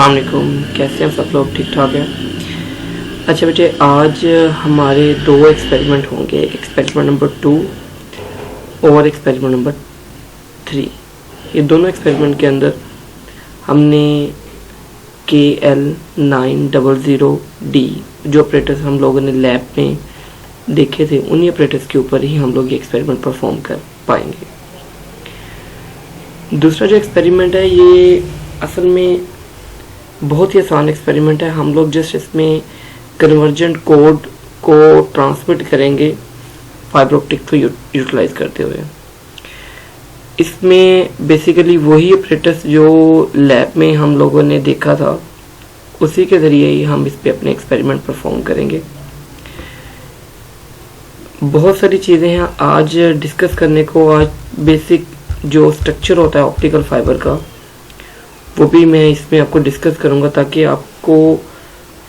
अस्सलाम वालेकुम, कैसे हैं सब लोग? ठीक ठाक हैं। अच्छा बेटे, आज हमारे दो एक्सपेरिमेंट होंगे, एक्सपेरिमेंट नंबर 2 और एक्सपेरिमेंट नंबर 3। ये दोनों एक्सपेरिमेंट के अंदर हमने KL900D जो ऑपरेटर्स हम लोगों ने लैब में देखे थे, उन्हीं ऑपरेटर्स के ऊपर ही हम लोग ये एक्सपेरिमेंट परफॉर्म कर पाएंगे। दूसरा जो एक्सपेरिमेंट है, ये असल में बहुत ही आसान एक्सपेरिमेंट है। हम लोग जस्ट इसमें कन्वर्जेंट कोड को ट्रांसमिट करेंगे फाइबर ऑप्टिक को यूटिलाइज करते हुए। इसमें बेसिकली वही ऑपरेटर्स जो लैब में हम लोगों ने देखा था, उसी के ज़रिए ही हम इस पे अपने एक्सपेरिमेंट परफॉर्म करेंगे। बहुत सारी चीज़ें हैं आज डिस्कस करने को। आज बेसिक जो स्ट्रक्चर होता है ऑप्टिकल फाइबर का, वो भी मैं इसमें आपको डिस्कस करूंगा ताकि आपको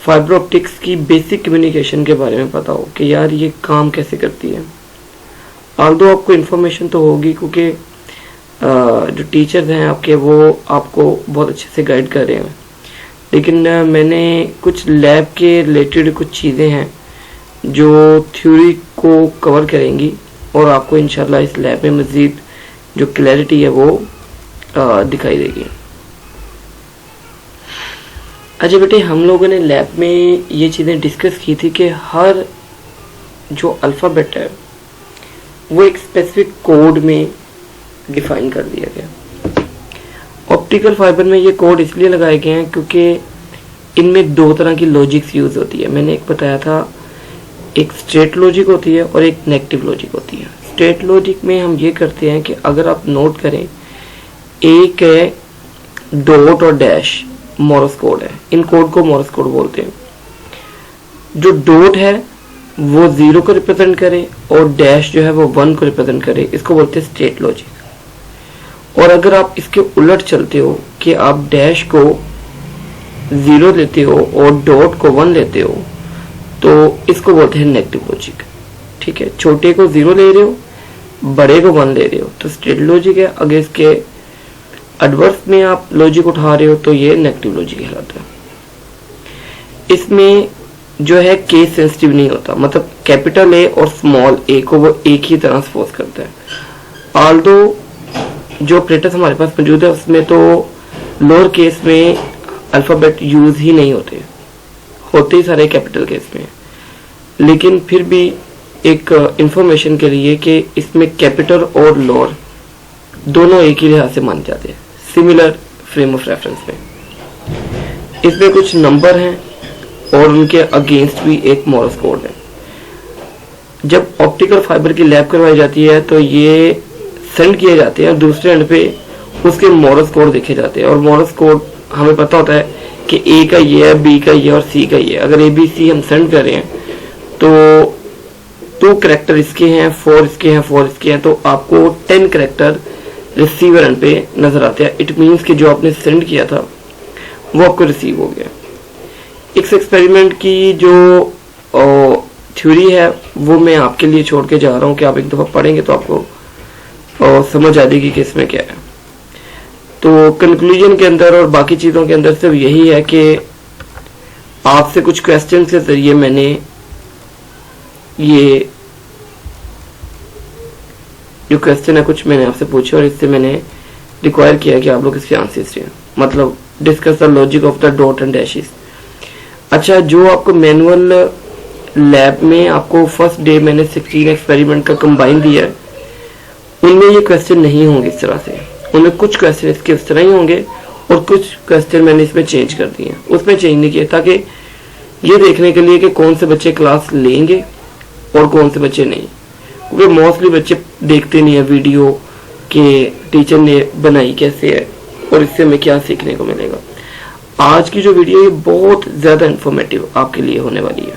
फाइबर ऑप्टिक्स की बेसिक कम्युनिकेशन के बारे में पता हो कि यार ये काम कैसे करती है। ऑल्दो आपको इन्फॉर्मेशन तो होगी क्योंकि जो टीचर्स हैं आपके वो आपको बहुत अच्छे से गाइड कर रहे हैं, लेकिन मैंने कुछ लैब के रिलेटेड कुछ चीज़ें हैं जो थ्योरी को कवर करेंगी और आपको इंशाल्लाह इस लैब में मज़ीद जो क्लैरिटी है वो दिखाई देगी। अच्छा बेटे, हम लोगों ने लैब में ये चीज़ें डिस्कस की थी कि हर जो अल्फ़ाबेट है वो एक स्पेसिफिक कोड में डिफाइन कर दिया गया। ऑप्टिकल फाइबर में ये कोड इसलिए लगाए गए हैं क्योंकि इनमें दो तरह की लॉजिक्स यूज़ होती है। मैंने एक बताया था, एक स्ट्रेट लॉजिक होती है और एक नेगेटिव लॉजिक होती है। स्ट्रेट लॉजिक में हम ये करते हैं कि अगर आप नोट करें, एक है डॉट और डैश, मोरस कोड है। इन कोड को मोरस कोड बोलते हैं। जो डॉट है वो 0 को रिप्रेजेंट करे और डैश जो है वो 1 को रिप्रेजेंट करे, इसको बोलते हैं स्ट्रेट लॉजिक। और अगर आप इसके उलट चलते हो कि आप डैश को 0 लेते हो और डॉट को 1 लेते हो, तो इसको बोलते हैं नेगेटिव लॉजिक। ठीक है, छोटे को 0 ले रहे हो, बड़े को 1 ले रहे हो तो स्ट्रेट लॉजिक है। अगर इसके एडवर्स में आप लॉजिक उठा रहे हो तो ये नेगेटिव लॉजिक कहलाता है। इसमें जो है केस सेंसिटिव नहीं होता, मतलब कैपिटल ए और स्मॉल ए को वो एक ही तरह सपोज करता है। ऑल्दो जो ऑपरेटर्स हमारे पास मौजूद है उसमें तो लोअर केस में अल्फाबेट यूज ही नहीं होते ही सारे कैपिटल केस में, लेकिन फिर भी एक इंफॉर्मेशन के लिए कि इसमें कैपिटल और लोअर दोनों एक ही लिहाज से माने जाते हैं, सिमिलर फ्रेम ऑफ रेफरेंस में। इसमें कुछ नंबर हैं और उनके अगेंस्ट भी एक मोरस कोड है। जब ऑप्टिकल फाइबर की लैब करवाई जाती है तो ये सेंड किए जाते हैं और दूसरे एंड पे उसके मोरस कोड देखे जाते हैं। और मोरस कोड हमें पता होता है कि ए का ये है, बी का ये और सी का ये। अगर ABC हम सेंड कर रहे हैं तो 2 कैरेक्टर इसके हैं, 4 इसके हैं, 4 इसके हैं, तो आपको 10 कैरेक्टर रिसीवर एंड पे नजर आते हैं। इट मीन्स कि जो आपने सेंड किया था वो आपको रिसीव हो गया। इस एक्सपेरिमेंट की जो थ्योरी है वो मैं आपके लिए छोड़ के जा रहा हूँ कि आप एक दफा पढ़ेंगे तो आपको समझ आ जाएगी कि इसमें क्या है। तो कंक्लूजन के अंदर और बाकी चीजों के अंदर सिर्फ यही है कि आपसे कुछ क्वेश्चन के जरिए मैंने ये जो क्वेश्चन है कुछ मैंने आपसे पूछे और इससे मैंने रिक्वायर किया कि आप लोग इसके आंसर्स दें, मतलब discuss the logic of the dot and dashes. अच्छा, जो आपको मैनुअल लैब में आपको फर्स्ट डे मैंने 16 एक्सपेरिमेंट का कंबाइन दिया है, उनमें ये क्वेश्चन नहीं होंगे इस तरह से। उनमें कुछ क्वेश्चन इसके इस तरह ही होंगे और कुछ क्वेश्चन मैंने इसमें चेंज कर दिए हैं। उसमें चेंज नहीं किया ताकि ये देखने के लिए कि कौन से बच्चे क्लास लेंगे और कौन से बच्चे नहीं, क्योंकि मोस्टली बच्चे देखते नहीं है वीडियो कि टीचर ने बनाई कैसे है और इससे हमें क्या सीखने को मिलेगा। आज की जो वीडियो है बहुत ज्यादा इंफॉर्मेटिव आपके लिए होने वाली है।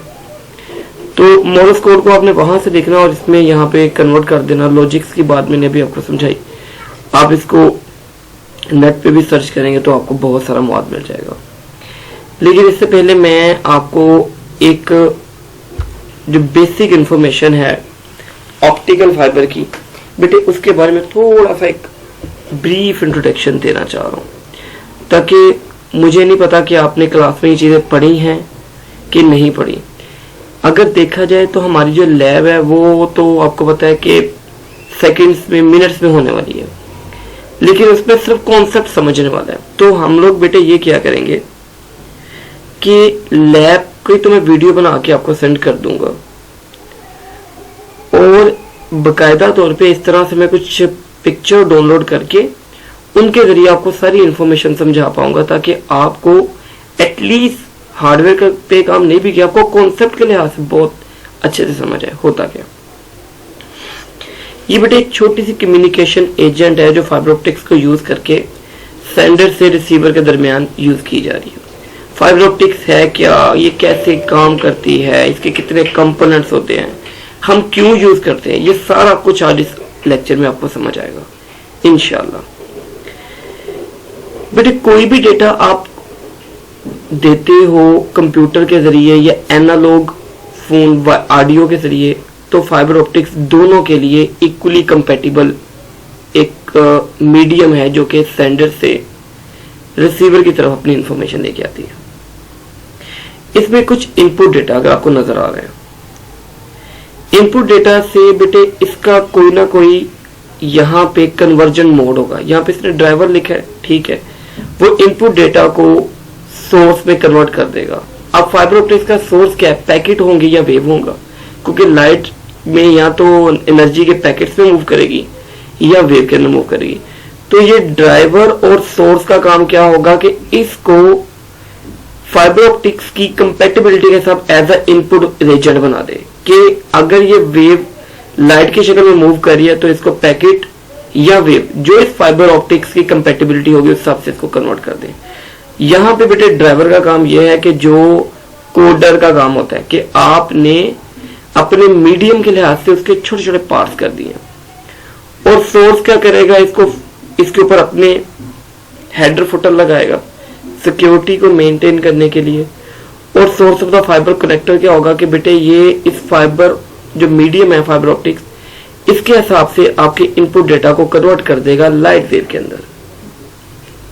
तो मोरस कोड को आपने वहां से देखना और इसमें यहाँ पे कन्वर्ट कर देना। लॉजिक्स की बात मैंने अभी आपको समझाई, आप इसको नेट पे भी सर्च करेंगे तो आपको बहुत सारा मौत मिल जाएगा। लेकिन इससे पहले मैं आपको एक जो बेसिक इंफॉर्मेशन है ऑप्टिकल फाइबर की बेटे, उसके बारे में थोड़ा सा एक ब्रीफ इंट्रोडक्शन देना चाह रहा हूँ ताकि मुझे नहीं पता कि आपने क्लास में ये चीज़ें पढ़ी हैं कि नहीं पढ़ी। अगर देखा जाए तो हमारी जो लैब है वो तो आपको पता है कि सेकंड्स में, मिनट्स में होने वाली है, लेकिन उसमें सिर्फ कॉन्सेप्ट समझने वाला है। तो हम लोग बेटे ये क्या करेंगे कि लैब की तो मैं वीडियो बना के आपको सेंड कर दूंगा, और बकायदा तौर पे इस तरह से मैं कुछ पिक्चर डाउनलोड करके उनके जरिए आपको सारी इंफॉर्मेशन समझा पाऊंगा, ताकि आपको एटलीस्ट हार्डवेयर पे काम नहीं भी किया, आपको कॉन्सेप्ट के लिहाज से बहुत अच्छे से समझ आए होता क्या। ये बेटे एक छोटी सी कम्युनिकेशन एजेंट है जो फाइबर ऑप्टिक्स को यूज करके सेंडर से रिसीवर के दरमियान यूज की जा रही है। फाइबर ऑप्टिक्स है क्या, ये कैसे काम करती है, इसके कितने कंपोनेंट्स होते हैं, हम क्यों यूज करते हैं, ये सारा कुछ आज इस लेक्चर में आपको समझ आएगा इंशाल्लाह। बेटे कोई भी डेटा आप देते हो कंप्यूटर के जरिए या एनालॉग फोन ऑडियो के जरिए, तो फाइबर ऑप्टिक्स दोनों के लिए इक्वली कंपैटिबल एक मीडियम है जो कि सेंडर से रिसीवर की तरफ अपनी इंफॉर्मेशन लेके आती है। इसमें कुछ इनपुट डेटा अगर आपको नजर आ रहे हैं, इनपुट डेटा से बेटे इसका कोई ना कोई यहाँ पे कन्वर्जन मोड होगा। यहाँ पे इसने ड्राइवर लिखा है, ठीक है, वो इनपुट डेटा को सोर्स में कन्वर्ट कर देगा। अब फाइबर ऑप्टिक्स का सोर्स क्या है, पैकेट होंगे या वेव होगा, क्योंकि लाइट में या तो एनर्जी के पैकेट्स में मूव करेगी या वेव के अंदर मूव करेगी। तो ये ड्राइवर और सोर्स का काम क्या होगा कि इसको फाइबर ऑप्टिक्स की कंपैटिबिलिटी के साथ एज अ इनपुट एजेंट बना दे कि अगर ये वेव लाइट की शक्ल में मूव कर रही है तो इसको पैकेट या वेव जो इस फाइबर ऑप्टिक्स की कंपैटिबिलिटी होगी उस हिसाब से इसको कन्वर्ट कर दे। यहाँ पे बेटे ड्राइवर का काम यह है कि जो कोडर का काम होता है कि आपने अपने मीडियम के लिहाज से उसके छोटे छोटे पार्ट्स कर दिए, और सोर्स क्या करेगा, इसको इसके ऊपर अपने हेडर फुटर लगाएगा सिक्योरिटी को मेंटेन करने के लिए। और source of the fibre connector क्या होगा कि बेटे ये इस फाइबर जो मीडियम है फाइबर ऑप्टिक्स, इसके हिसाब से आपके इनपुट डेटा को कन्वर्ट कर देगा लाइट वेव के अंदर।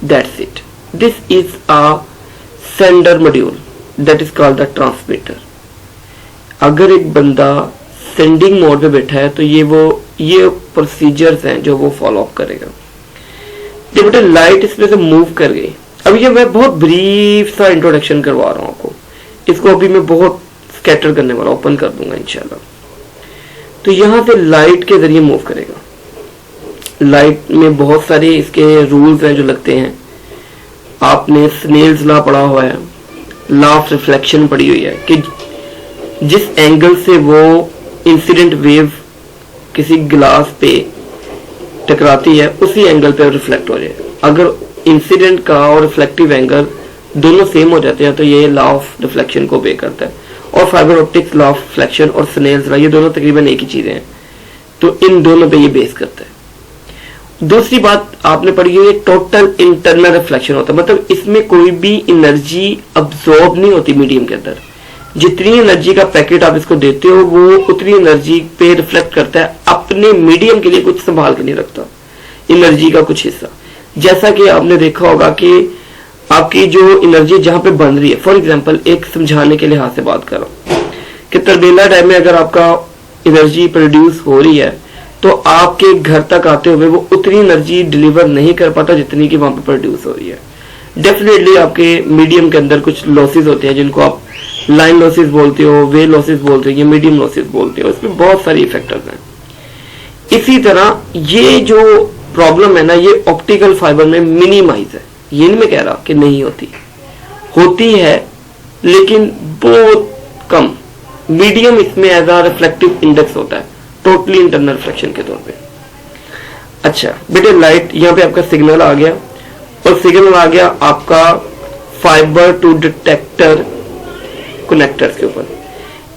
That's it, this is a sender module that is called the transmitter. अगर एक बंदा सेंडिंग मोड पे बैठा है तो ये प्रोसीजर्स हैं जो वो फॉलो अप करेगा। जब बेटे लाइट इसमें से मूव कर गई, अब ये मैं बहुत ब्रीफ सा इंट्रोडक्शन करवा रहा हूं आपको, इसको अभी मैं बहुत स्कैटर करने वाला ओपन कर दूंगा इंशाल्लाह। तो यहां से लाइट के जरिए मूव करेगा। लाइट में बहुत सारे इसके रूल्स हैं जो लगते हैं, आपने स्नेल्स लॉ पढ़ा हुआ है, लॉ ऑफ रिफ्लेक्शन पढ़ी हुई है कि जिस एंगल से वो इंसिडेंट वेव किसी ग्लास पे टकराती है उसी एंगल पे रिफ्लेक्ट हो जाए। अगर इंसिडेंट का और रिफ्लेक्टिव एंगल दोनों सेम हो जाते हैं तो ये लॉ ऑफ रिफ्लेक्शन को ओबे करता है। और fibre optics law of reflection और स्नेल्स लॉ ये दोनों तकरीबन एक ही चीजें हैं, तो इन दोनों पे ये बेस करता है। दूसरी बात आपने पढ़ी है, टोटल इंटरनल रिफ्लेक्शन होता है, मतलब इसमें कोई भी एनर्जी अब्सॉर्ब नहीं होती मीडियम के अंदर। जितनी एनर्जी का पैकेट आप इसको देते हो वो उतनी एनर्जी पे रिफ्लेक्ट करता है, अपने मीडियम के लिए कुछ संभाल के नहीं रखता एनर्जी का कुछ हिस्सा। जैसा कि आपने देखा होगा कि आपकी जो एनर्जी जहां पे बन रही है, फॉर एग्जांपल एक समझाने के लिहाज से बात कर रहा हूं कि तरबेला डैम में अगर आपका एनर्जी प्रोड्यूस हो रही है तो आपके घर तक आते हुए वो उतनी एनर्जी डिलीवर नहीं कर पाता जितनी कि वहां पे प्रोड्यूस हो रही है। डेफिनेटली आपके मीडियम के अंदर कुछ लॉसेस होते हैं जिनको आप लाइन लॉसेस बोलते हो, वे लॉसेस बोलते हो, ये मीडियम लॉसेस बोलते हो, इसमें बहुत सारी इफेक्टर्स हैं। इसी तरह ये जो प्रॉब्लम है ना, ये ऑप्टिकल फाइबर में मिनिमाइज है। ये नहीं मैं कह रहा कि नहीं होती है, लेकिन बहुत कम। मीडियम इसमें एज अ रिफ्लेक्टिव इंडेक्स होता है टोटली इंटरनल रिफ्लेक्शन के तौर पे। अच्छा बेटे लाइट यहाँ पे आपका सिग्नल आ गया, और सिग्नल आ गया आपका फाइबर टू डिटेक्टर कनेक्टर्स के ऊपर।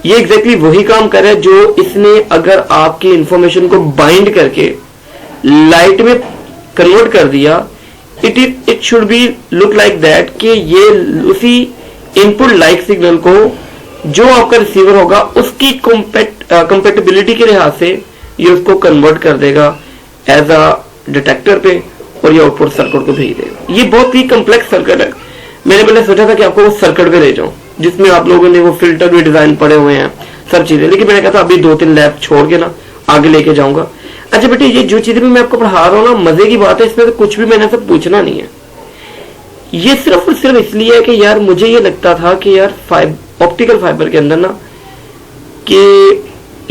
ये एग्जैक्टली वही काम कर रहा है जो इसने अगर आपकी इंफॉर्मेशन को बाइंड करके लाइट में कन्वर्ट कर दिया, it should be look like that कि ये उसी इनपुट लाइट सिग्नल को जो आपका रिसीवर होगा उसकी कंपैटिबिलिटी के लिहाज से ये उसको कन्वर्ट कर देगा एज अ डिटेक्टर पे, और ये आउटपुट सर्किट को भेज देगा। ये बहुत ही कॉम्प्लेक्स सर्किट है, मैंने पहले सोचा था कि आपको वो सर्किट पे ले जाऊं जिसमें आप लोगों ने वो फिल्टर भी डिजाइन पड़े हुए हैं, सब चीजें, लेकिन मैंने कहा था अभी 2-3 लैब छोड़ के ना आगे लेके जाऊंगा। अच्छा बेटे, ये जो चीजें भी मैं आपको पढ़ा रहा हूँ ना, मजे की बात है, इसमें तो कुछ भी मैंने सब पूछना नहीं है। ये सिर्फ और सिर्फ इसलिए है कि यार मुझे ये लगता था कि यार ऑप्टिकल फाइबर के अंदर ना कि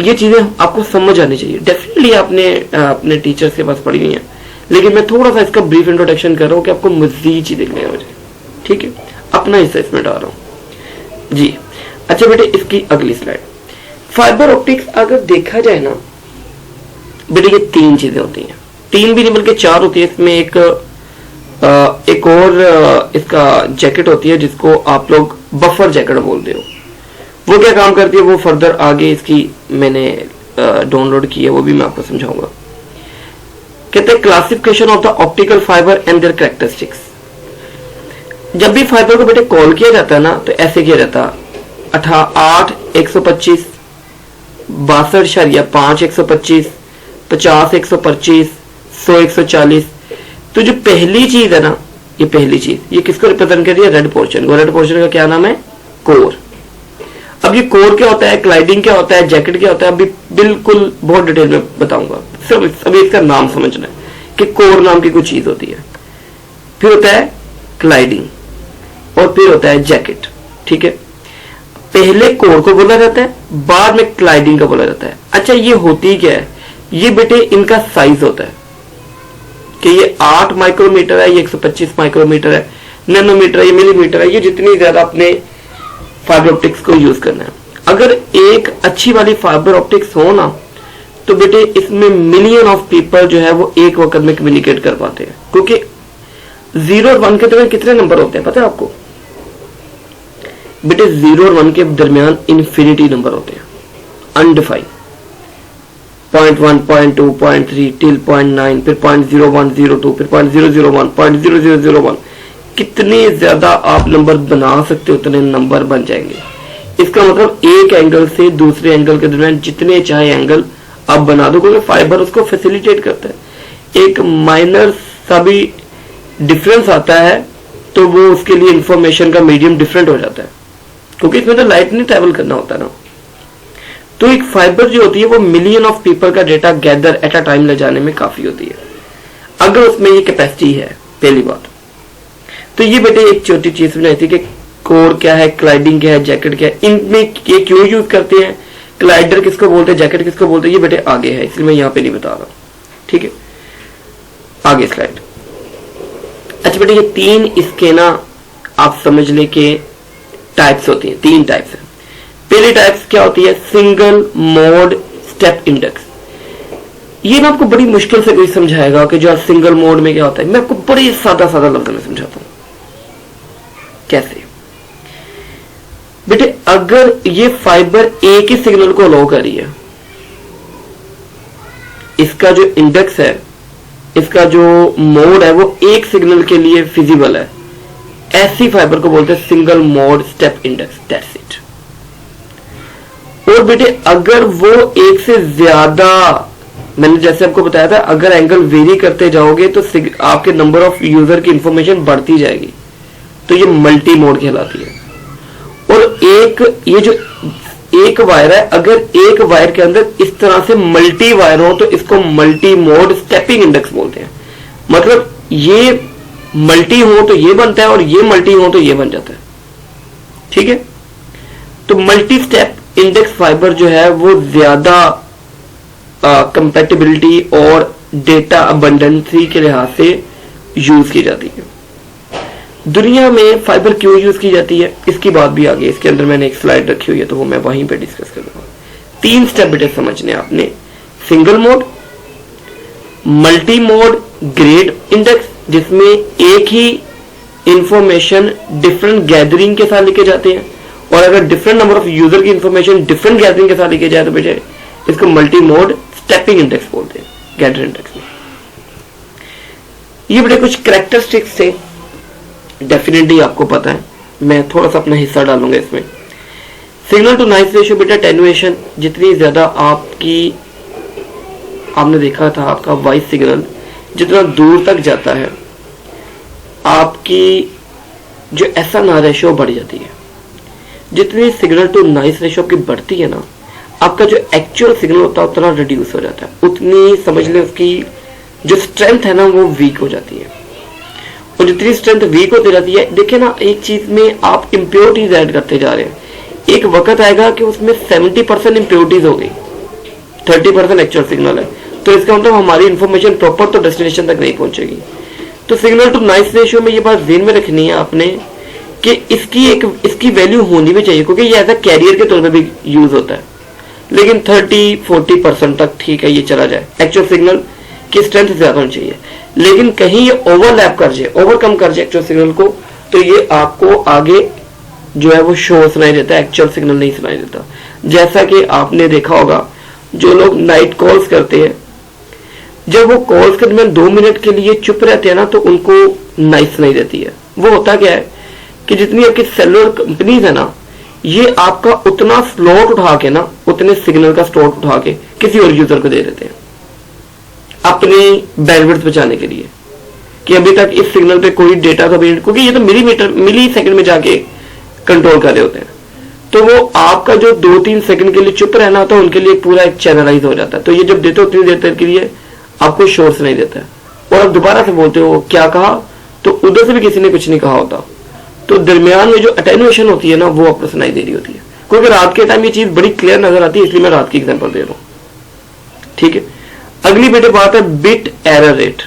ये चीजें आपको समझ आनी चाहिए। डेफिनेटली आपने अपने टीचर्स के पास पढ़ी हुई है, लेकिन मैं थोड़ा सा इसका ब्रीफ इंट्रोडक्शन कर रहा हूँ कि आपको मजीद चीजें देखने मुझे, ठीक है, अपना हिस्सा इसमें डाल रहा हूँ जी। अच्छा बेटे, इसकी अगली स्लाइड, फाइबर ऑप्टिक्स अगर देखा जाए ना बेटे, ये 3 चीजें होती हैं, 3 भी नहीं बल्कि 4 होती है। इसमें एक और इसका जैकेट होती है जिसको आप लोग बफर जैकेट बोलते हो। वो क्या काम करती है वो फर्दर आगे इसकी मैंने डाउनलोड की है, वो भी मैं आपको समझाऊंगा। कहते हैं classification of the optical fibre and there characteristics. जब भी फाइबर को बेटे कॉल किया जाता है ना तो ऐसे किया जाता है 8 125 62.5 125 50 125 100 140। तो जो पहली चीज है ना, ये पहली चीज, ये किसको रिप्रेजेंट कर रही है? रेड पोर्शन को। रेड पोर्शन का क्या नाम है? कोर। अब ये कोर क्या होता है, क्लाइडिंग क्या होता है, जैकेट क्या होता है, अभी बिल्कुल बहुत डिटेल में बताऊंगा, सिर्फ अभी इसका नाम समझना है कि कोर नाम की कुछ चीज होती है, फिर होता है क्लाइडिंग और फिर होता है जैकेट, ठीक है। पहले कोर को बोला जाता है, बाद में क्लाइडिंग का बोला जाता है। अच्छा, ये होती क्या है? ये बेटे इनका साइज होता है कि ये 8 माइक्रोमीटर है, ये 125 माइक्रोमीटर है, नैनोमीटर है, ये मिलीमीटर है, ये जितनी ज्यादा अपने फाइबर ऑप्टिक्स को यूज करना है। अगर एक अच्छी वाली फाइबर ऑप्टिक्स हो ना तो बेटे इसमें मिलियन ऑफ पीपल जो है वो एक वक्त में कम्युनिकेट कर पाते हैं, क्योंकि 0 और 1 के दरमियान कितने नंबर होते हैं पता है आपको बेटे? 0 और 1 के दरमियान इन्फिनिटी नंबर होते हैं, अनडिफाइंड। 0.1 0.2 0.3 टिल 0.9, फिर 0.01 02, फिर 0.001 0.0001। कितने ज्यादा आप नंबर बना सकते हो उतने नंबर बन जाएंगे। इसका मतलब एक एंगल से दूसरे एंगल के दरमियान जितने चाहे एंगल आप बना दो, क्योंकि फाइबर उसको फैसिलिटेट करता है। एक माइनर सा भी डिफरेंस आता है तो वो उसके लिए इंफॉर्मेशन का मीडियम डिफरेंट हो जाता है, क्योंकि इसमें तो लाइट नहीं ट्रेवल करना होता ना। तो एक फाइबर जो होती है वो मिलियन ऑफ पीपल का data gather at a time ले जाने में काफी होती है, अगर उसमें ये कैपेसिटी है। पहली बात तो ये बेटे एक छोटी चीज बनाई थी कि कोर क्या है, क्लाइडिंग क्या है, जैकेट क्या है, इनमें ये क्यों यूज करते हैं, क्लाइडर किसको बोलते हैं, जैकेट किसको बोलते हैं, ये बेटे आगे है, इसलिए मैं यहाँ पे नहीं बता रहा, ठीक है। आगे स्लाइड। अच्छा बेटे, ये 3 इसके ना आप समझ ले के टाइप्स होती हैं, 3 टाइप्स है। पहली टाइप्स क्या होती है? Single mode step index. ये ना आपको बड़ी मुश्किल से कोई समझाएगा कि जो सिंगल मोड में क्या होता है। मैं आपको बड़े सादा सादा लफ्ज में समझाता हूं। कैसे बेटे? अगर ये फाइबर एक ही सिग्नल को अलाउ कर रही है, इसका जो इंडेक्स है, इसका जो मोड है वो एक सिग्नल के लिए फिजिबल है, ऐसी फाइबर को बोलते हैं single mode step index, that's it. और बेटे अगर वो एक से ज्यादा, मैंने जैसे आपको बताया था, अगर एंगल वेरी करते जाओगे तो आपके नंबर ऑफ यूजर की इंफॉर्मेशन बढ़ती जाएगी, तो ये मल्टी मोड कहलाती है। और ये जो एक वायर है, अगर एक वायर के अंदर इस तरह से मल्टी वायर हो तो इसको मल्टी मोड स्टेपिंग इंडेक्स बोलते हैं। मतलब ये मल्टी हो तो ये बनता है और ये मल्टी हो तो ये बन जाता है, ठीक है। तो मल्टी स्टेप इंडेक्स फाइबर जो है वो ज्यादा कंपैटिबिलिटी और डेटा अबंडेंसी के लिहाज से यूज की जाती है। दुनिया में फाइबर क्यों यूज की जाती है इसकी बात भी आगे इसके अंदर मैंने एक स्लाइड रखी हुई है, तो वो मैं वहीं पे डिस्कस करूंगा। 3 स्टेप बेटे समझने आपने, single mode, multi mode grade index, जिसमें एक ही इंफॉर्मेशन डिफरेंट गैदरिंग के साथ लिखे जाते हैं, और अगर डिफरेंट नंबर ऑफ यूजर की इंफॉर्मेशन डिफरेंट गैदरिंग के साथ लिखे जाए तो बेटे इसको मल्टी मोड स्टेपिंग इंडेक्स बोलते हैं, गैदर इंडेक्स में। ये बेटे कुछ कैरेक्टरिस्टिक्स थे, डेफिनेटली आपको पता है, मैं थोड़ा सा अपना हिस्सा डालूंगा इसमें। सिग्नल टू नॉइज रेशियो बेटा टेनुएशन, जितनी ज्यादा आपने देखा था आपका वॉइस सिग्नल जितना दूर तक जाता है, आपकी जो SNR रेशो बढ़ जाती है। जितनी सिग्नल टू नॉइस रेशो की बढ़ती है ना, आपका जो एक्चुअल सिग्नल होता है उतना रिड्यूस हो जाता है, उतनी समझ लें उसकी जो स्ट्रेंथ है ना वो वीक हो जाती है। और जितनी स्ट्रेंथ वीक होती जाती है, देखिए ना, एक चीज में आप इम्प्योरिटीज ऐड करते जा रहे हैं, एक वक्त आएगा कि उसमें 70% इम्प्योरिटीज हो गई, 30% एक्चुअल सिग्नल है, तो इसका मतलब हमारी इंफॉर्मेशन प्रॉपर तो डेस्टिनेशन तक नहीं पहुंचेगी। तो सिग्नल टू नॉइस रेशियो में ये बात ध्यान में रखनी है आपने कि इसकी वैल्यू होनी भी चाहिए, क्योंकि ये एज अ कैरियर के तौर पर भी यूज होता है। लेकिन 30-40% तक ठीक है, ये चला जाए, एक्चुअल सिग्नल की स्ट्रेंथ ज्यादा होनी चाहिए। लेकिन कहीं ये ओवरलैप कर जाए, ओवरकम कर जाए एक्चुअल सिग्नल को, तो ये आपको आगे जो है वो शो सुनाई देता है, एक्चुअल सिग्नल नहीं सुनाई देता। जैसा कि आपने देखा होगा, जो लोग नाइट कॉल्स करते हैं, जब वो कॉल्स के दरमियान 2 मिनट के लिए चुप रहते हैं ना, तो उनको नाइस सुनाई देती है। वो होता क्या है कि जितनी आपकी सेलुलर कंपनीज है ना, ये आपका उतना स्लॉट उठा के ना, उतने सिग्नल का स्लॉट उठा के किसी और यूजर को दे देते हैं अपनी बैंडविड्थ बचाने के लिए, कि अभी तक इस सिग्नल पे कोई डेटा का भी, क्योंकि ये तो मिली सेकंड में जाके कंट्रोल कर रहे होते हैं, तो वो आपका जो 2-3 सेकंड के लिए चुप रहना होता है, उनके लिए पूरा एक चैनलाइज हो जाता है। तो ये जब देते हो उतनी देर तक के लिए आपको शोर सुनाई देता है, और आप दोबारा से बोलते हो क्या कहा, तो उधर से भी किसी ने कुछ नहीं कहा होता, तो दरमियान में जो अटेन्युएशन होती है ना, वो आपको सुनाई दे रही होती है। क्योंकि रात के टाइम ये चीज बड़ी क्लियर नजर आती है, इसलिए मैं रात की एग्जांपल दे रहा हूं। ठीक है, अगली बेटे बात है bit error rate,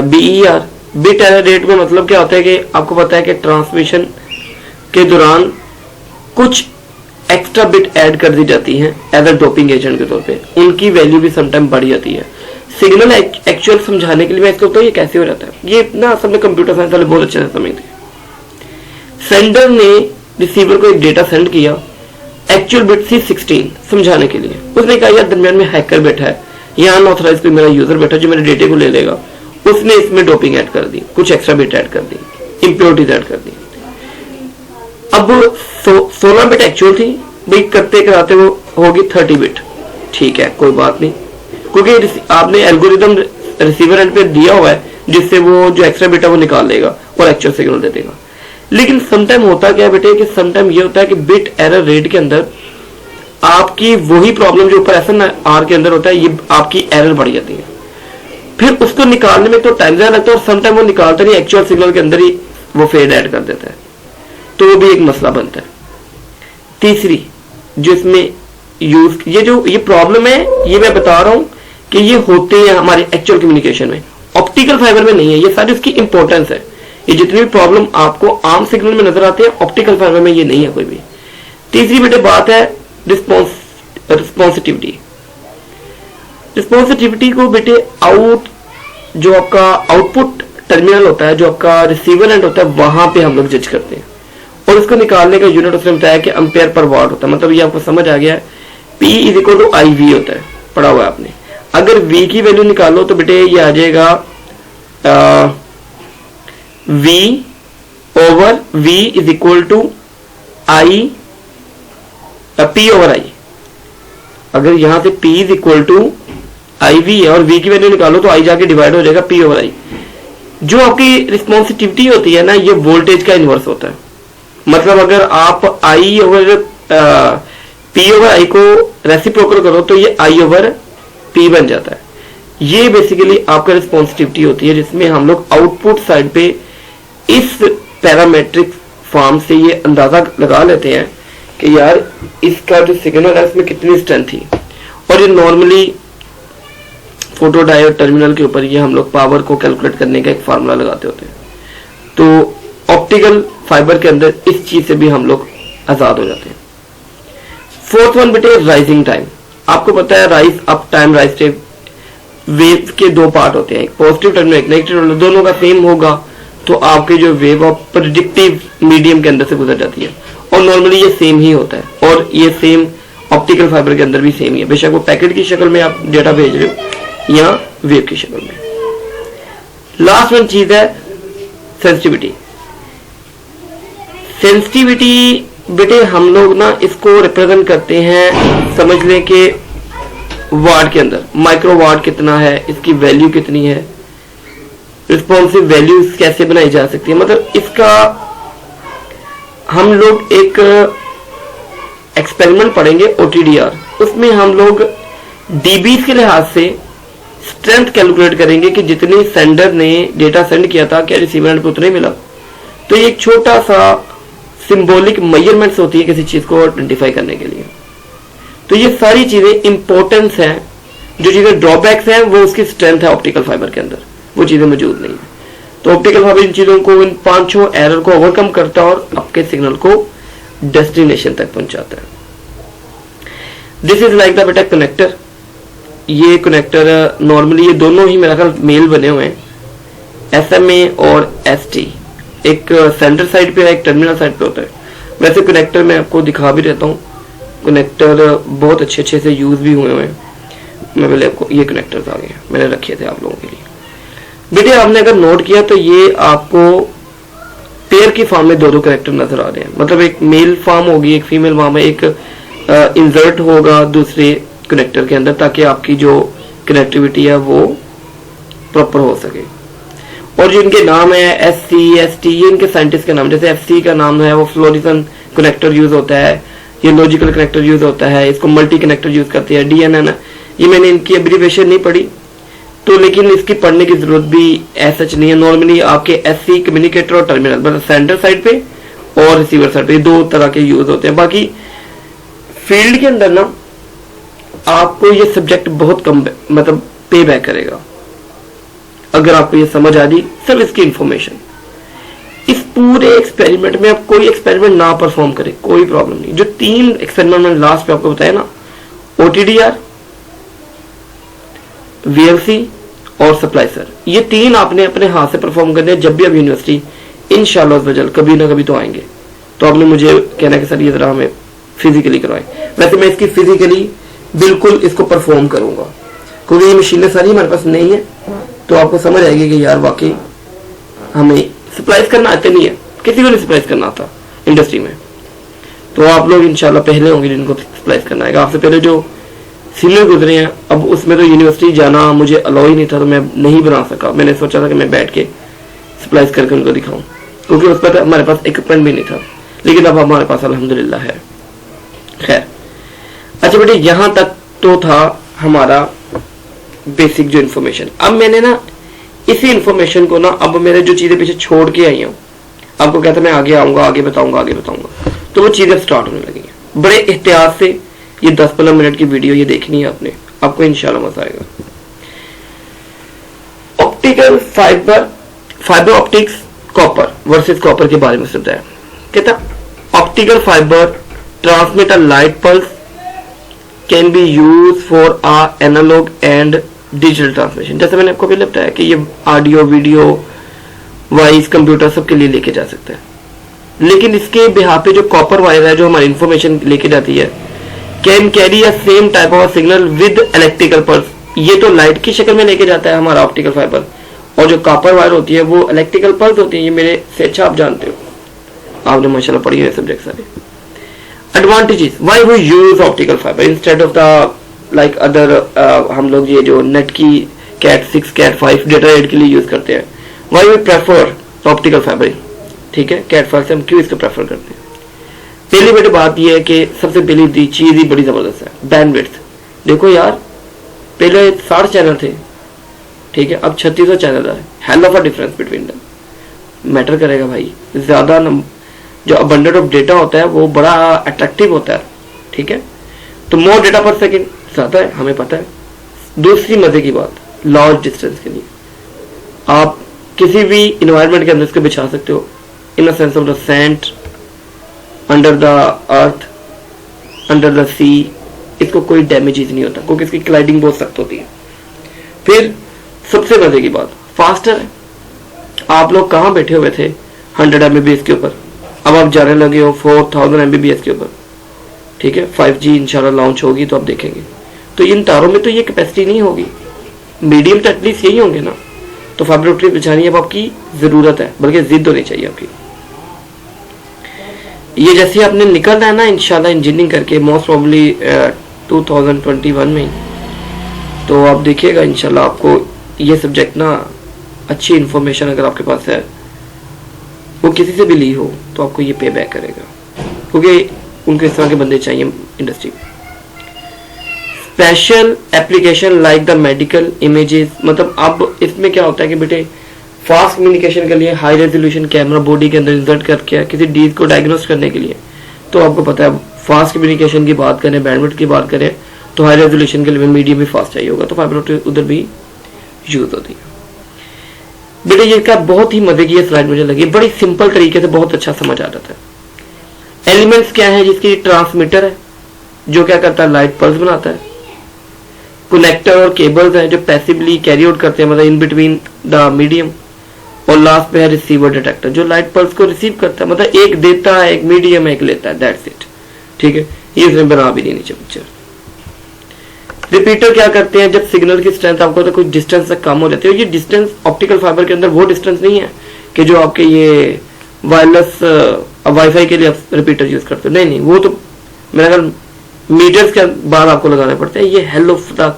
BER। Bit error rate में मतलब क्या होता है कि आपको पता है कि ट्रांसमिशन के दौरान कुछ एक्स्ट्रा बिट ऐड कर दी जाती हैं एज अ डोपिंग एजेंट के तौर पे, उनकी वैल्यू भी समटाइम बढ़ जाती है। सिग्नल एक्चुअल समझाने के लिए मैं इसको बताऊं ये कैसे हो जाता है, ये ना असल में कंप्यूटर साइंस वाले बहुत अच्छे से समझते हैं। सेंडर ने रिसीवर को एक डेटा सेंड किया, एक्चुअल बिट थी 16 समझाने के लिए। उसने कहा यार दरमियान में हैकर बैठा है, यहाँ अनऑथराइज कोई मेरा यूजर बैठा जो मेरे डेटे को ले लेगा, उसने इसमें डोपिंग ऐड कर दी, कुछ एक्स्ट्रा बिट ऐड कर दी, इंप्योरिटीज ऐड कर दी। अब 16 बिट एक्चुअल थी भाई, करते कराते वो होगी 30 बिट, ठीक है कोई बात नहीं, क्योंकि आपने एल्गोरिदम रिसीवर एंड पे दिया हुआ है जिससे वो जो एक्स्ट्रा बिट है वो निकाल लेगा और एक्चुअल सिग्नल दे देगा। लेकिन समटाइम होता क्या है बेटे कि समटाइम ये होता है कि बिट एरर रेट के अंदर आपकी वही प्रॉब्लम जो ऊपर SNR के अंदर होता है, ये आपकी एरर बढ़ जाती है, फिर उसको निकालने में तो टाइम ज्यादा लगता है, और समटाइम वो निकालता नहीं, एक्चुअल सिग्नल के अंदर ही वो फेड ऐड कर देता है, तो वो भी एक मसला बनता है। तीसरी जो इसमें ये प्रॉब्लम है, ये मैं बता रहा हूं कि ये होते हैं हमारे एक्चुअल कम्युनिकेशन में, ऑप्टिकल फाइबर में नहीं है, ये सारी उसकी इंपॉर्टेंस है। ये जितनी भी प्रॉब्लम आपको आम सिग्नल में नजर आते हैं, ऑप्टिकल फाइबर में ये नहीं है कोई भी। तीसरी बेटे बात है रिस्पॉन्सिटिविटी। रिस्पॉन्सिटिविटी को बेटे जो आपका आउटपुट टर्मिनल होता है, जो आपका रिसीवर एंड होता है, वहां पे हम लोग जज करते हैं, और उसको निकालने का यूनिट उसने बताया कि एम्पेयर पर वाट होता है। मतलब ये आपको समझ आ गया है, P = IV होता है, पढ़ा हुआ है आपने। अगर V की वैल्यू निकालो तो बेटे ये आ जाएगा V/V = P/I। अगर यहां से P = IV है और V की वैल्यू निकालो तो I जाके डिवाइड हो जाएगा P/I। जो आपकी रिस्पॉन्सिटिविटी होती है ना, ये वोल्टेज का इनवर्स होता है। मतलब अगर आप P/I को रेसिप्रोकल करो तो ये I/P बन जाता है। ये बेसिकली आपका रिस्पॉन्सिटिविटी होती है, जिसमें हम लोग आउटपुट साइड पे इस पैरामेट्रिक फॉर्म से ये अंदाजा लगा लेते हैं कि यार इसका जो सिग्नल है उसमें कितनी स्ट्रेंथ थी। और ये नॉर्मली फोटो डायोड टर्मिनल के ऊपर ये हम लोग पावर को कैलकुलेट करने का एक फार्मूला लगाते होते हैं। तो ऑप्टिकल फाइबर के अंदर इस चीज से भी हम लोग आजाद हो जाते हैं। फोर्थ वन बेटे राइजिंग टाइम। आपको पता है rise up time, rise time wave के 2 पार्ट होते हैं, एक पॉजिटिव टर्मिनल एक नेगेटिव टर्मिनल, दोनों का सेम होगा तो आपके जो वेव ऑफ प्रेडिक्टिव मीडियम के अंदर से गुजर जाती है। और नॉर्मली ये सेम ही होता है, और ये सेम ऑप्टिकल फाइबर के अंदर भी सेम ही है, बेशक वो पैकेट की शक्ल में आप डेटा भेज रहे हो या वेव की शक्ल में। लास्ट वन चीज है सेंसिटिविटी। सेंसिटिविटी बेटे हम लोग ना इसको रिप्रेजेंट करते हैं, समझ लें कि वाट के अंदर, माइक्रो वाट कितना है, इसकी वैल्यू कितनी है, रिस्पॉन्सिव वैल्यूज कैसे बनाई जा सकती है। मतलब इसका हम लोग एक एक्सपेरिमेंट पढ़ेंगे OTDR, उसमें हम लोग डीबीज के लिहाज से स्ट्रेंथ कैलकुलेट करेंगे कि जितने सेंडर ने डेटा सेंड किया था क्या रिसीवर पे उतना ही मिला। तो ये एक छोटा सा सिंबॉलिक मेजरमेंट्स होती है किसी चीज को आइडेंटिफाई करने के लिए। तो ये सारी चीजें इंपॉर्टेंस है, जो चीजें ड्रॉबैक्स हैं वो उसकी स्ट्रेंथ है ऑप्टिकल फाइबर के अंदर, वो चीजें मौजूद नहीं है। तो ऑप्टिकल फाइबर इन चीजों को, इन 5 एरर को ओवरकम करता है और आपके सिग्नल को डेस्टिनेशन तक पहुंचाता है। दिस इज लाइक द बेटा कनेक्टर। ये कनेक्टर नॉर्मली ये दोनों ही मेरा ख्याल मेल बने हुए हैं, SMA और ST, एक सेंटर साइड पे है, एक टर्मिनल साइड पे होता है। वैसे कनेक्टर मैं आपको दिखा भी रहता हूँ, कनेक्टर बहुत अच्छे अच्छे से यूज भी हुए हैं। मैं पहले आपको ये कनेक्टर्स आ गए मैंने रखे थे आप लोगों के लिए। बेटे आपने अगर नोट किया तो ये आपको पेयर की फॉर्म में 2 कनेक्टर नजर आ रहे हैं। मतलब एक मेल फॉर्म होगी, एक फीमेल फॉर्म है, एक इंसर्ट होगा दूसरे कनेक्टर के अंदर, ताकि आपकी जो कनेक्टिविटी है वो प्रॉपर हो सके। और जो इनके नाम है SC ST, ये इनके साइंटिस्ट के नाम। जैसे FC का नाम है वो फ्लोरिसन कनेक्टर यूज होता है, ये लॉजिकल कनेक्टर यूज होता है, इसको मल्टी कनेक्टर यूज करते हैं, DNN। ये मैंने इनकी एब्रीविएशन नहीं पढ़ी तो, लेकिन इसकी पढ़ने की जरूरत भी ऐसा नहीं है। नॉर्मली आपके SC कम्युनिकेटर और टर्मिनल, मतलब सेंटर साइड पे और रिसीवर साइड पे 2 तरह के यूज होते हैं। बाकी फील्ड के अंदर ना आपको ये सब्जेक्ट बहुत कम मतलब पे बैक करेगा अगर आपको ये समझ आ गई सिर्फ इसकी इंफॉर्मेशन। इस पूरे एक्सपेरिमेंट में आप कोई एक्सपेरिमेंट ना परफॉर्म करें कोई प्रॉब्लम नहीं। जो 3 एक्सपेरिमेंट मैंने लास्ट पे आपको बताया ना, OTDR, VLC और सप्लाइसर, ये 3 आपने अपने हाथ से परफॉर्म करने। जब भी आप यूनिवर्सिटी इंशाल्लाह वजल कभी ना कभी तो आएंगे तो आपने मुझे कहना कि सर ये जरा हमें फिजिकली करवाएं। वैसे मैं इसकी फिजिकली बिल्कुल इसको परफॉर्म करूंगा, क्योंकि ये मशीनें सारी हमारे पास नहीं है, तो आपको समझ आएगी कि यार वाकई हमें सप्लाइज करना आते नहीं है, किसी को नहीं सप्लाइज करना आता इंडस्ट्री में। तो आप लोग इंशाल्लाह पहले होंगे जिनको सप्लाइज करना है। आपसे पहले जो सीनियर गुजरे हैं, अब उसमें तो यूनिवर्सिटी जाना मुझे अलाउ ही नहीं था, तो मैं नहीं बना सका। मैंने सोचा था कि मैं बैठ के सप्लाइज करके उनको दिखाऊं, क्योंकि उस पर हमारे पास इक्विपमेंट भी नहीं था, लेकिन अब हमारे पास अल्हम्दुलिल्लाह है। खैर, अच्छा बेटे यहां तक तो था हमारा बेसिक जो इन्फॉर्मेशन। अब मैंने ना इसी इन्फॉर्मेशन को ना, अब मेरे जो चीजें पीछे छोड़ के आई हूँ, आपको कहता मैं आगे आऊंगा, आगे बताऊंगा, तो वो चीजें स्टार्ट होने लगी हैं। बड़े एहतियात से ये 10-15 मिनट की वीडियो ये देखनी है आपने, आपको इंशाल्लाह मजा आएगा। Optical fibre optics copper versus copper के बारे में बताया। कहता optical fibre transmit a light pulse can be use for analogue and digital transmission. जैसे मैंने आपको पहले बताया कि ये ऑडियो, वीडियो, वॉइस, कंप्यूटर सबके लिए लेके जा सकता है, लेकिन इसके बिहार पे जो कॉपर वायर है जो हमारी इंफॉर्मेशन लेके जाती है, can carry a same type of signal with electrical pulse. ये तो लाइट की शक्ल में लेके जाता है हमारा ऑप्टिकल फाइबर, और जो कॉपर वायर होती है वो इलेक्ट्रिकल पल्स होती है। ये मेरे से अच्छा आप जानते हो, आपने माशाल्लाह पढ़ी है सब्जेक्ट सारे। Advantages why we use optical fibre instead of the like other, हम लोग ये जो नेट की कैट 6 कैट 5 डेटा रेट के लिए यूज करते हैं। Why we prefer optical fibre, ठीक है, कैट 5 से हम क्यों इसको प्रेफर करते हैं। पहली बेटे बात यह है कि सबसे पहली चीज ही बड़ी जबरदस्त है, बैंडविड्थ। देखो यार पहले 60 चैनल थे, ठीक है, अब 3600 चैनल है। Hell of a difference between them matter करेगा भाई। ज्यादा जो अबंडेंट ऑफ डेटा होता है वो बड़ा अट्रैक्टिव होता है, ठीक है, तो मोर डेटा पर सेकेंड ज्यादा है, हमें पता है। दूसरी मजे की बात, लॉन्ग डिस्टेंस के लिए आप किसी भी इन्वायरमेंट के अंदर इसको बिछा सकते हो, in the sense of the sand, under the earth, under the sea, इसको कोई डैमेज नहीं होता क्योंकि इसकी क्लाइडिंग बहुत सख्त होती है। फिर सबसे मजे की बात, फास्टर है। आप लोग कहाँ बैठे हुए थे 100 MBPS के ऊपर, अब आप जाने लगे हो 4000 MBPS के ऊपर, ठीक है। 5G इंशाल्लाह लॉन्च होगी तो आप देखेंगे, तो इन तारों में तो ये कैपेसिटी नहीं होगी, मीडियम तो एटलीस्ट यही होंगे ना। तो फाइबर ऑप्टिक बिछानी अब आपकी जरूरत है, बल्कि जिद होनी चाहिए आपकी। ये जैसे आपने निकलना है ना इंशाल्लाह इंजीनियरिंग करके, मोस्ट प्रोबेबली 2021 में, तो आप देखिएगा इंशाल्लाह आपको ये सब्जेक्ट ना अच्छी इंफॉर्मेशन अगर आपके पास है, वो किसी से भी ली हो, तो आपको ये पे बैक करेगा, क्योंकि उनको इस तरह के बंदे चाहिए इंडस्ट्री में। Special application like the medical images, मतलब अब इसमें क्या होता है कि बेटे फास्ट कम्युनिकेशन के लिए हाई रेजोल्यूशन कैमरा बॉडी के अंदर इंसर्ट करके किसी डिजीज को डायग्नोस करने के लिए, तो आपको पता है फास्ट कम्युनिकेशन की बात करें, बैंडविड्थ की बात करें, तो हाई रेजोल्यूशन के लिए मीडियम भी फास्ट चाहिए होगा, तो फाइबर ऑप्टिक उधर भी यूज होती है। बेटे ये का बहुत ही मजे की स्लाइड मुझे लगी, बड़ी सिंपल तरीके से बहुत अच्छा समझ आ जाता है। एलिमेंट्स क्या है, जिसकी ट्रांसमीटर है जो क्या करता है, लाइट पल्स बनाता है। कनेक्टर और केबल्स हैं जो पैसिवली कैरी आउट करते हैं, मतलब इन बिटवीन द मीडियम। और लास्ट पे है रिसीवर डिटेक्टर जो लाइट पल्स को रिसीव करता है, मतलब एक देता है, एक मीडियम है, एक लेता है, दैट्स इट। ठीक है, ये इसमें बना भी नहीं नीचे पिक्चर। रिपीटर क्या करते हैं, जब सिग्नल की स्ट्रेंथ आपको तो कुछ डिस्टेंस तक कम हो जाती है, ये डिस्टेंस ऑप्टिकल फाइबर के अंदर वो डिस्टेंस नहीं है कि जो आपके ये वायरलेस वाईफाई के लिए आप रिपीटर यूज करते हो, नहीं, वो तो मेरा ख्याल मीटर्स के बाद आपको लगाने पड़ते हैं। ये हेल ऑफ द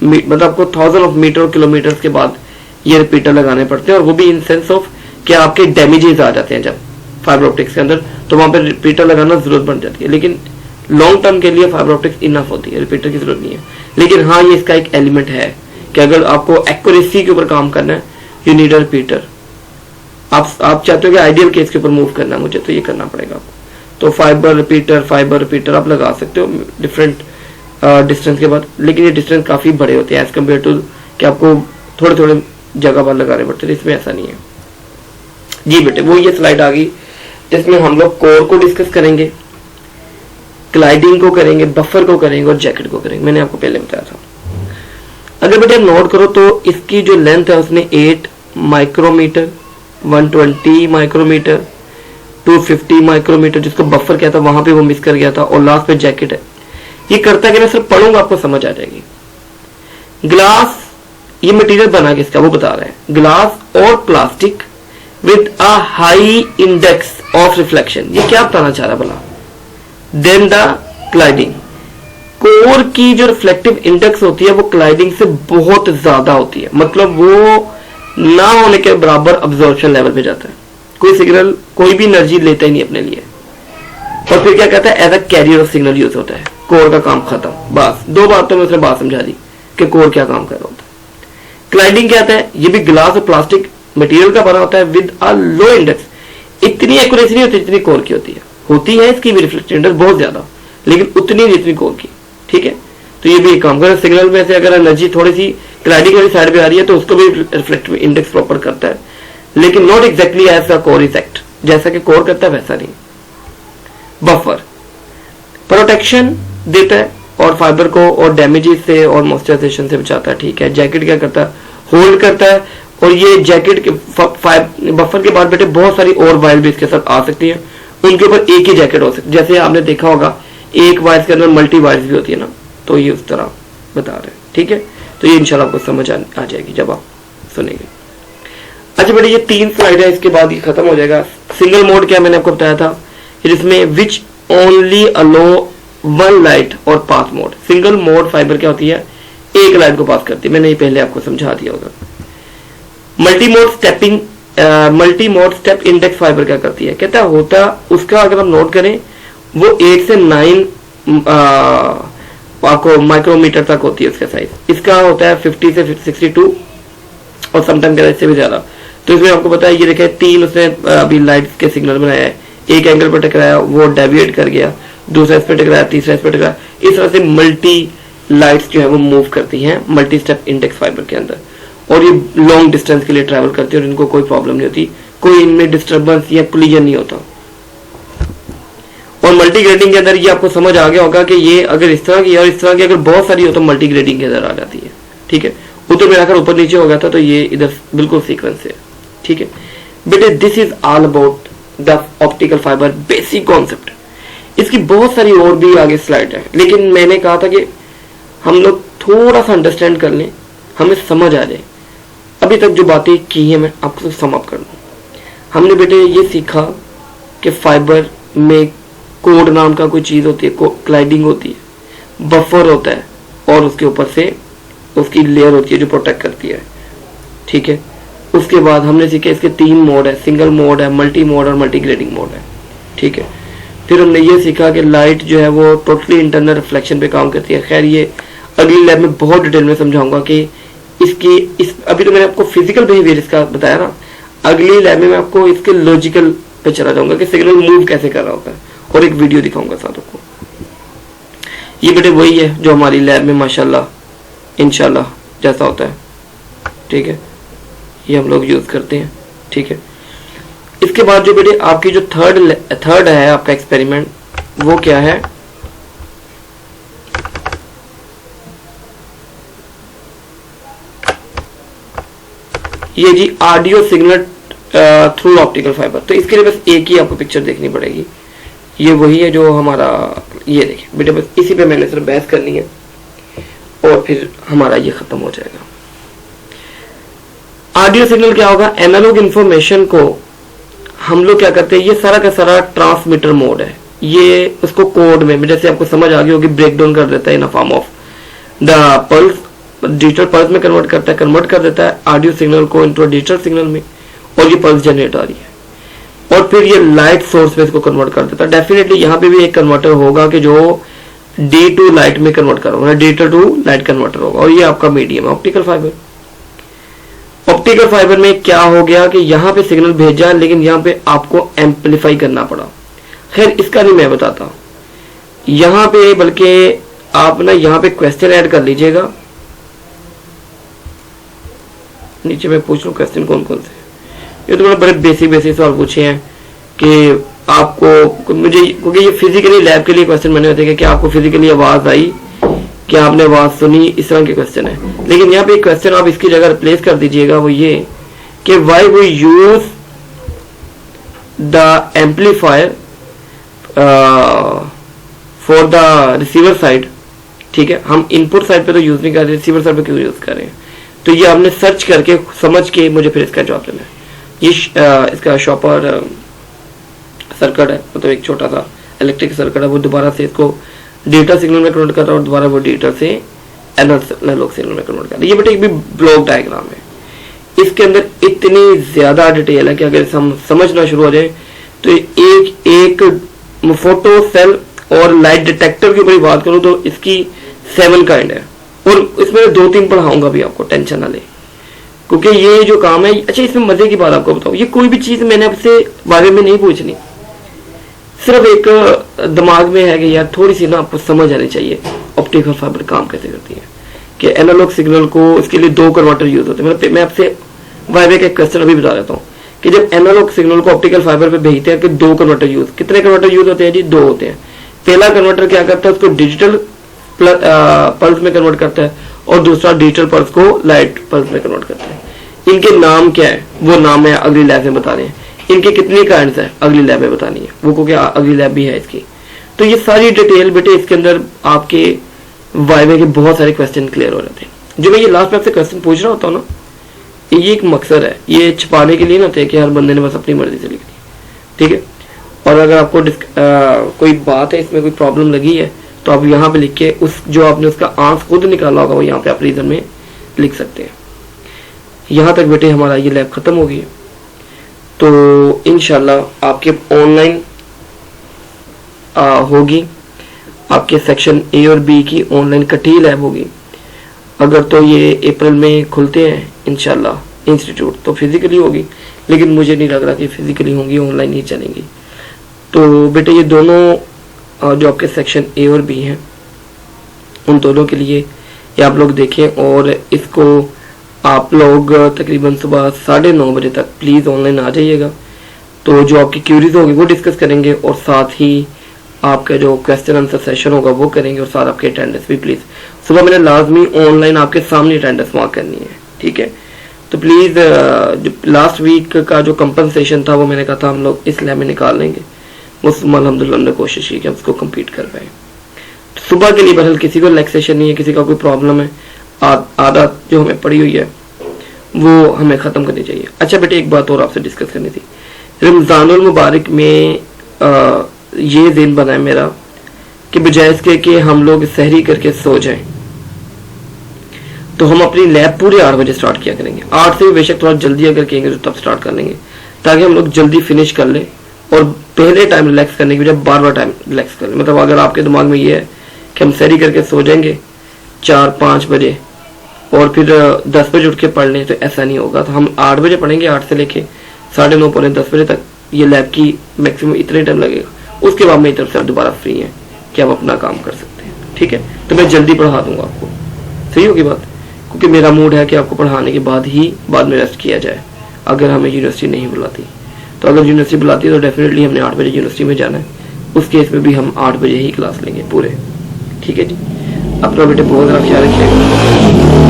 मतलब आपको 1000 ऑफ मीटर और किलोमीटर्स के बाद ये रिपीटर लगाने पड़ते हैं, और वो भी इन सेंस ऑफ कि आपके डैमेजेस आ जाते हैं जब फाइबर ऑप्टिक्स के अंदर, तो वहां पर रिपीटर लगाना जरूरत बन जाती है। लेकिन लॉन्ग टर्म के लिए फाइबर ऑप्टिक्स इनफ होती है, रिपीटर की जरूरत नहीं है। लेकिन हाँ, ये इसका एक एलिमेंट है कि अगर आपको एक्यूरेसी के ऊपर काम करना है, यू नीड अ रिपीटर। आप चाहते हो कि आइडियल केस के ऊपर मूव करना है मुझे, तो ये करना पड़ेगा आपको। तो फाइबर रिपीटर आप लगा सकते हो डिफरेंट डिस्टेंस के बाद, लेकिन ये डिस्टेंस काफी बड़े होते हैं एज कम्पेयर टू कि आपको थोड़े थोड़े जगह पर लगाने पड़ते हैं, इसमें ऐसा नहीं है जी बेटे। वो ये स्लाइड आ गई जिसमें हम लोग कोर को डिस्कस करेंगे, क्लाइडिंग को करेंगे, बफर को करेंगे और जैकेट को करेंगे। मैंने आपको पहले बताया था। अगर बेटे नोट करो तो इसकी जो लेंथ है उसने 8 माइक्रोमीटर, 120 माइक्रोमीटर, 250 माइक्रोमीटर, जिसको बफर कहता वहां पे वो मिस कर गया था, और लास्ट पे जैकेट है। ये करता है कि मैं सिर्फ पढ़ूंगा आपको समझ आ जाएगी। ग्लास, ये मटेरियल बना किसका वो बता रहे हैं, ग्लास और plastic with a high index of reflection. ये क्या बताना चाह रहा है भला, देन द क्लाइडिंग। कोर की जो रिफ्लेक्टिव इंडेक्स होती है वो क्लाइडिंग से बहुत ज्यादा होती है, मतलब वो ना होने के बराबर अब्जॉर्प्शन लेवल पे जाता है। कोई सिग्नल, कोई भी एनर्जी लेता ही नहीं अपने लिए, और फिर क्या कहता है, as a carrier of signal use होता है। कोर का काम खत्म, बस 2 बातों में उसने बात समझा दी कि कोर क्या काम कर रहा होता है। क्लाइडिंग क्या होता है, ये भी ग्लास और प्लास्टिक मटेरियल का बना होता है विद अ लो इंडेक्स। इतनी एक्यूरेसी नहीं होती जितनी कोर की होती है इसकी भी रिफ्लेक्टिव इंडेक्स बहुत ज्यादा, लेकिन उतनी नहीं जितनी कोर की। ठीक है, तो ये भी एक काम कर सिग्नल में से अगर एनर्जी थोड़ी सी क्लाइडिंग वाली साइड पे आ रही है तो उसको भी रिफ्लेक्टिव इंडेक्स प्रॉपर करता है, लेकिन not exactly as the core is act, जैसा कि कोर करता है वैसा नहीं। बफर प्रोटेक्शन देता है और फाइबर को और डैमेजेस से और मॉइस्चराइजेशन से बचाता है। ठीक है, जैकेट क्या करता है, होल्ड करता है। और ये जैकेट के बफर के बाद बेटे बहुत सारी और वायर भी इसके साथ आ सकती है, उनके ऊपर एक ही जैकेट हो सकती है। जैसे आपने देखा होगा एक वायर के अंदर मल्टी वायर्स भी होती है ना, तो ये उस तरह बता रहे हैं। ठीक है, तो ये इंशाल्लाह आपको समझ आ जाएगी जब आप सुनेंगे। अच्छा बेटे, ये 3 स्लाइड है, इसके बाद ये खत्म हो जाएगा। सिंगल मोड क्या मैंने आपको बताया था, जिसमें विच ओनली अलो 1 लाइट और path mode. Single mode fibre क्या होती है, एक लाइट को पास करती है, मैंने ये पहले आपको समझा दिया होगा। Multi mode step index fibre क्या करती है, कहता होता उसका अगर हम नोट करें वो 8 से 9 आपको माइक्रोमीटर तक होती है उसका साइज। इसका होता है 50 से 62 और समटाइम कहता है इससे भी ज्यादा। तो इसमें आपको पता है ये देखें 3 उसने अभी लाइट के सिग्नल बनाया है, एक एंगल पर टकराया वो डेविएट कर गया, दूसरा इस पर टकराया, तीसरा इस पर टकराया। इस तरह से मल्टी लाइट्स जो है वो मूव करती हैं मल्टी स्टेप इंडेक्स फाइबर के अंदर, और ये लॉन्ग डिस्टेंस के लिए ट्रैवल करती है और इनको कोई प्रॉब्लम नहीं होती, कोई इनमें डिस्टर्बेंस या कोलिजन नहीं होता। और मल्टी ग्रेडिंग के अंदर ये आपको समझ आ गया होगा कि ये अगर इस तरह की और इस तरह की अगर बहुत सारी हो तो मल्टी ग्रेडिंग के अंदर आ जाती है। ठीक है, उधर में आकर ऊपर नीचे हो गया था, तो ये इधर बिल्कुल सीक्वेंस है। ठीक है बेटे, this is all about the optical fibre basic concept. इसकी बहुत सारी और भी आगे स्लाइड है, लेकिन मैंने कहा था कि हम लोग थोड़ा सा अंडरस्टैंड कर लें, हमें समझ आ जाए। अभी तक जो बातें की है मैं आपको समाप्त कर दूं। हमने बेटे ये सीखा कि फाइबर में कोड नाम का कोई चीज होती है, क्लाइडिंग होती है, बफर होता है, और उसके ऊपर से उसकी लेयर होती है जो प्रोटेक्ट करती है। ठीक है, उसके बाद हमने सीखे इसके 3 मोड है, सिंगल मोड है, मल्टी मोड और मल्टी ग्रेडिंग मोड है, ठीक है। फिर हमने ये सीखा कि लाइट जो है वो टोटली इंटरनल रिफ्लेक्शन पे काम करती है। खैर ये अगली लैब में बहुत डिटेल में समझाऊंगा कि अभी तो मैंने आपको फिजिकल बिहेवियर इसका बताया ना, अगली लैब में मैं आपको इसके लॉजिकल पे चला जाऊंगा कि सिग्नल मूव कैसे कर रहा होता है, और एक वीडियो दिखाऊंगा साथ आपको। ये बेटे वही है जो हमारी लैब में माशाल्लाह इंशाल्लाह जैसा होता है, ठीक है, ये हम लोग यूज करते हैं, ठीक है। इसके बाद जो बेटे आपकी जो थर्ड है आपका एक्सपेरिमेंट, वो क्या है, ये जी audio signal through optical fibre. तो इसके लिए बस एक ही आपको पिक्चर देखनी पड़ेगी, ये वही है जो हमारा, ये देखिए बेटे बस इसी पे मैंने सिर्फ बहस करनी है और फिर हमारा ये खत्म हो जाएगा। ऑडियो सिग्नल क्या होगा, एनालॉग इंफॉर्मेशन को हम लोग क्या करते हैं, ये सारा का सारा ट्रांसमीटर मोड है, ये उसको कोड में जैसे आपको समझ आ गई होगी ब्रेक डाउन कर देता है in form of the pulse, digital pulse में कन्वर्ट कर देता है ऑडियो सिग्नल को इनटू डिजिटल सिग्नल में, और ये पल्स जनरेट आ रही है, और फिर ये लाइट सोर्स में इसको कन्वर्ट कर देता है। डेफिनेटली यहाँ पे भी एक कन्वर्टर होगा कि जो डी टू लाइट में कन्वर्ट करोगे, डिजिटल टू लाइट कन्वर्टर होगा, और ये आपका मीडियम है ऑप्टिकल फाइबर। ऑप्टिकल फाइबर में क्या हो गया कि यहाँ पे सिग्नल भेजा, लेकिन यहाँ पे आपको एम्पलीफाई करना पड़ा। खैर इसका नहीं मैं बताता यहाँ पे, बल्कि आप ना यहाँ पे क्वेश्चन ऐड कर लीजिएगा, नीचे मैं पूछ लूँ क्वेश्चन कौन कौन से। ये तो बड़े बेसिक सवाल पूछे हैं कि आपको, मुझे क्योंकि ये फिजिकली लैब के लिए क्वेश्चन मैंने होते हैं कि आपको फिजिकली आवाज आई, क्या आपने आवाज सुनी, इस तरह के क्वेश्चन है। लेकिन यहाँ पे एक क्वेश्चन आप इसकी जगह रिप्लेस कर दीजिएगा, वो ये कि why we use the amplifier for the receiver side, ठीक है, हम इनपुट साइड पे तो यूज नहीं कर रहे, रिसीवर साइड पे क्यों यूज कर रहे हैं। तो ये आपने सर्च करके समझ के मुझे फिर इसका जवाब देना है। ये इसका शॉपर सर्किट है, मतलब एक छोटा सा इलेक्ट्रिक सर्किट है, वो दोबारा से इसको डिजिटल सिग्नल में कन्वर्ट कर रहा है और दोबारा वो डिजिटल से एनालॉग सिग्नल में कन्वर्ट कर रहा है। ये बेटा एक भी ब्लॉक डायग्राम है, इसके अंदर इतनी ज्यादा डिटेल है कि अगर हम समझना शुरू हो जाए तो एक एक फोटो सेल और लाइट डिटेक्टर की ऊपर बात करूं तो इसकी 7 काइंड है, और इसमें 2-3 पढ़ाऊंगा भी आपको, टेंशन ना ले, क्योंकि ये जो काम है। अच्छा इसमें मजे की बात आपको बताऊं, ये कोई भी चीज मैंने आपसे बारे में नहीं पूछनी, सिर्फ एक दिमाग में है कि यार थोड़ी सी ना आपको समझ आनी चाहिए ऑप्टिकल फाइबर काम कैसे करती है, कि एनालॉग सिग्नल को इसके लिए 2 कन्वर्टर यूज होते हैं। मैं आपसे वाइवे का क्वेश्चन अभी बता देता हूँ कि जब एनालॉग सिग्नल को ऑप्टिकल फाइबर पे भेजते हैं कि 2 कन्वर्टर यूज, कितने कन्वर्टर यूज होते हैं जी, 2 होते हैं। पहला कन्वर्टर क्या करता है, उसको डिजिटल पल्स में कन्वर्ट करता है, और दूसरा डिजिटल पल्स को लाइट पल्स में कन्वर्ट करता है। इनके नाम क्या है, वो नाम है अगली लैब में बता रहे हैं। इनके कितने काइंड्स है अगली लैब में बतानी है, वो को क्या अगली लैब भी है इसकी। तो ये सारी डिटेल बेटे इसके अंदर आपके वाइवे के बहुत सारे क्वेश्चन क्लियर हो जाते हैं। जो मैं ये लास्ट में आपसे क्वेश्चन पूछ रहा होता हूँ ना, ये एक मकसद है, ये छुपाने के लिए ना होते कि हर बंदे ने बस अपनी मर्जी से लिख दी, ठीक है। और अगर आपको कोई बात है, इसमें कोई प्रॉब्लम लगी है, तो आप यहाँ पे लिख के उस जो आपने उसका आंसर खुद निकाला होगा वो यहाँ पे आप रीजन में लिख सकते हैं। यहाँ तक बेटे हमारा ये लैब खत्म हो गई है, तो इंशाल्लाह आपके ऑनलाइन होगी, आपके सेक्शन ए और बी की ऑनलाइन इकट्ठी लैब होगी। अगर तो ये अप्रैल में खुलते हैं इंशाल्लाह इंस्टीट्यूट, तो फिजिकली होगी, लेकिन मुझे नहीं लग रहा कि फिजिकली होंगी, ऑनलाइन ही चलेंगी। तो बेटे ये दोनों जो आपके सेक्शन ए और बी हैं, उन दोनों के लिए ये आप लोग देखें, और इसको आप लोग तकरीबन सुबह 9:30 बजे तक प्लीज़ ऑनलाइन आ जाइएगा। तो जो आपकी क्यूरीज होगी वो डिस्कस करेंगे, और साथ ही आपका जो क्वेश्चन आंसर सेशन होगा वो करेंगे, और साथ आपके अटेंडेंस भी प्लीज़ सुबह मैंने लाजमी ऑनलाइन आपके सामने अटेंडेंस मार्क करनी है, ठीक है। तो प्लीज़ जो लास्ट वीक का जो कंपनसेशन था वो मैंने कहा था हम लोग इस लैब में निकाल लेंगे, उसमें अल्हम्दुलिल्लाह हमने कोशिश की कि हम उसको कंप्लीट कर पाए। सुबह के लिए बहरहाल किसी को रिलैक्सेशन नहीं है, किसी का कोई प्रॉब्लम है, आदत जो हमें पड़ी हुई है वो हमें ख़त्म करनी चाहिए। अच्छा बेटे एक बात और आपसे डिस्कस करनी थी, रमज़ानुल मुबारक में ये दिन बना है मेरा कि बजाय इसके कि हम लोग सहरी करके सो जाएं, तो हम अपनी लैब पूरे 8 बजे स्टार्ट किया करेंगे। 8 से भी बेशक थोड़ा जल्दी अगर कहेंगे तो तब स्टार्ट कर लेंगे, ताकि हम लोग जल्दी फिनिश कर लें और पहले टाइम रिलैक्स करने की बजाय बार बार टाइम रिलैक्स कर लें। मतलब अगर आपके दिमाग में ये है कि हम सैरी करके सो जाएंगे 4-5 बजे और फिर 10 बजे उठ के पढ़ लें, तो ऐसा नहीं होगा। तो हम 8 बजे पढ़ेंगे, 8 से लेके 9:30 पौने 10 बजे तक। ये लैब की मैक्सिमम इतने टाइम लगेगा। उसके बाद मेरी तरफ से आप दोबारा फ्री हैं कि आप अपना काम कर सकते हैं, ठीक है। तो मैं जल्दी पढ़ा दूंगा आपको, सही होगी बात, क्योंकि मेरा मूड है कि आपको पढ़ाने के बाद ही बाद में रेस्ट किया जाए, अगर हमें यूनिवर्सिटी नहीं बुलाती। तो अगर यूनिवर्सिटी बुलाती है तो डेफिनेटली हमने 8 बजे यूनिवर्सिटी में जाना है। उस केस में भी हम 8 बजे ही क्लास लेंगे पूरे, ठीक है जी। अपना बेटे बहुत ज़्यादा ख्याल रखिएगा।